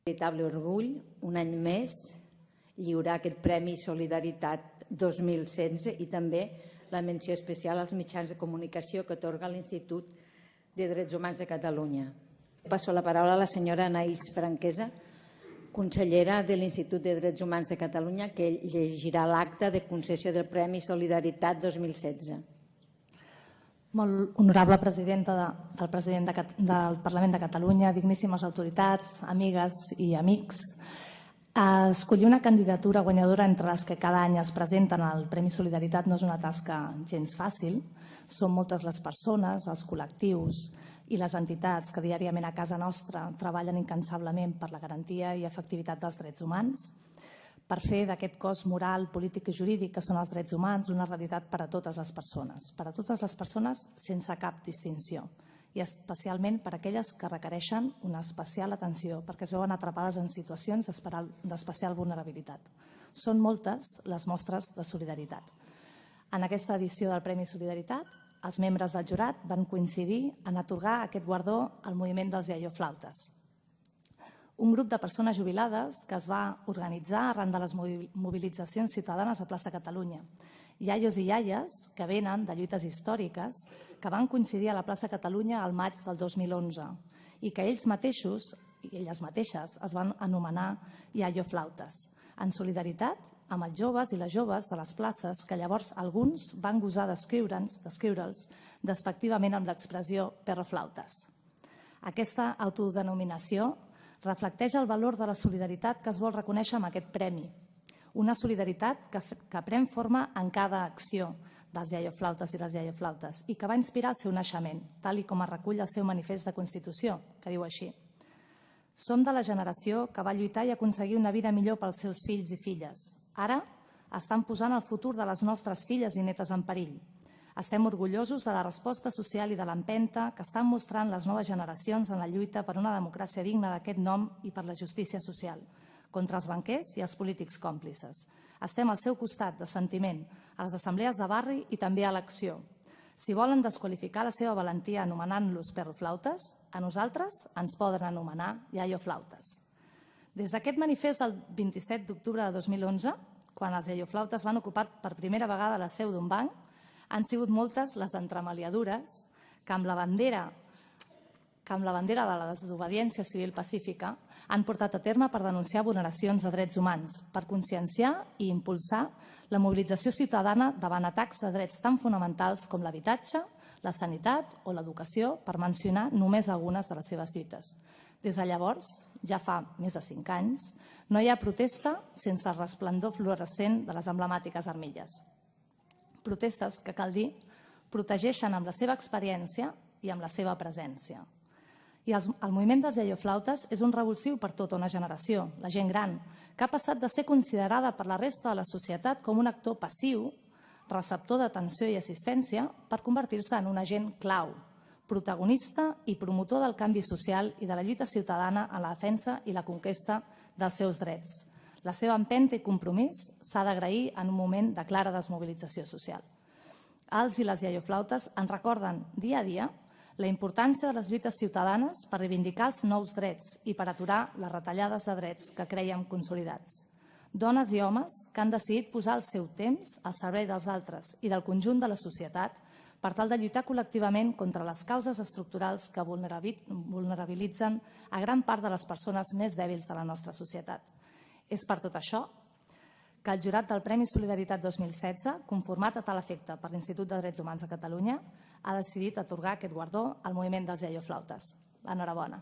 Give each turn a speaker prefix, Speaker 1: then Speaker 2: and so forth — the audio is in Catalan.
Speaker 1: Veritable orgull, un any més, lliurar aquest Premi Solidaritat 2016 i també la menció especial als mitjans de comunicació que atorga l'Institut de Drets Humans de Catalunya. Passo la paraula a la senyora Anaïs Franquesa, consellera de l'Institut de Drets Humans de Catalunya, que llegirà l'acte de concessió del Premi Solidaritat 2016.
Speaker 2: Molt honorable presidenta del Parlament de Catalunya, digníssimes autoritats, amigues i amics. Escollir una candidatura guanyadora entre les que cada any es presenten al Premi Solidaritat no és una tasca gens fàcil. Són moltes les persones, els col·lectius i les entitats que diàriament a casa nostra treballen incansablement per la garantia i efectivitat dels drets humans, per fer d'aquest cos moral, polític i jurídic que són els drets humans una realitat per a totes les persones sense cap distinció, i especialment per a aquelles que requereixen una especial atenció perquè es veuen atrapades en situacions d'especial vulnerabilitat. Són moltes les mostres de solidaritat. En aquesta edició del Premi Solidaritat, els membres del jurat van coincidir en atorgar aquest guardó al moviment dels iaioflautes, un grup de persones jubilades que es va organitzar arran de les mobilitzacions ciutadanes a plaça Catalunya. Iaios i iaies que venen de lluites històriques que van coincidir a la plaça Catalunya al maig del 2011 i que ells mateixos i elles mateixes es van anomenar iaioflautes, en solidaritat amb els joves i les joves de les places que llavors alguns van gosar descriure'ls despectivament amb l'expressió perroflautes. Aquesta autodenominació reflecteix el valor de la solidaritat que es vol reconèixer amb aquest premi. Una solidaritat que pren forma en cada acció dels iaioflautes i les iaioflautes i que va inspirar el seu naixement, tal com es recull al seu manifest de Constitució, que diu així: som de la generació que va lluitar i aconseguir una vida millor pels seus fills i filles. Ara estan posant el futur de les nostres filles i netes en perill. Estem orgullosos de la resposta social i de l'empenta que estan mostrant les noves generacions en la lluita per una democràcia digna d'aquest nom i per la justícia social, contra els banquers i els polítics còmplices. Estem al seu costat de sentiment, a les assemblees de barri i també a l'acció. Si volen desqualificar la seva valentia anomenant-los perroflautes, a nosaltres ens poden anomenar iaioflautes. Des d'aquest manifest del 27 d'octubre de 2011, quan els iaioflautes van ocupar per primera vegada la seu d'un banc, han sigut moltes les entremaliadures que amb la bandera de la desobediència civil pacífica han portat a terme per denunciar vulneracions de drets humans, per conscienciar i impulsar la mobilització ciutadana davant atacs de drets tan fonamentals com l'habitatge, la sanitat o l'educació, per mencionar només algunes de les seves lluites. Des de llavors, ja fa més de 5 anys, no hi ha protesta sense el resplendor fluorescent de les emblemàtiques armilles. Protestes que, cal dir, protegeixen amb la seva experiència i amb la seva presència. I el moviment dels iaioflautes és un revulsiu per tota una generació, la gent gran, que ha passat de ser considerada per la resta de la societat com un actor passiu, receptor d'atenció i assistència, per convertir-se en un agent clau, protagonista i promotor del canvi social i de la lluita ciutadana en la defensa i la conquesta dels seus drets. La seva empenta i compromís s'ha d'agrair en un moment de clara desmobilització social. Els i les iaioflautes ens recorden dia a dia la importància de les lluites ciutadanes per reivindicar els nous drets i per aturar les retallades de drets que creiem consolidats. Dones i homes que han decidit posar el seu temps al servei dels altres i del conjunt de la societat per tal de lluitar col·lectivament contra les causes estructurals que vulnerabilitzen a gran part de les persones més dèbils de la nostra societat. És per tot això que el jurat del Premi Solidaritat 2016, conformat a tal efecte per l'Institut de Drets Humans de Catalunya, ha decidit atorgar aquest guardó al moviment dels iaioflautes. L'enhorabona.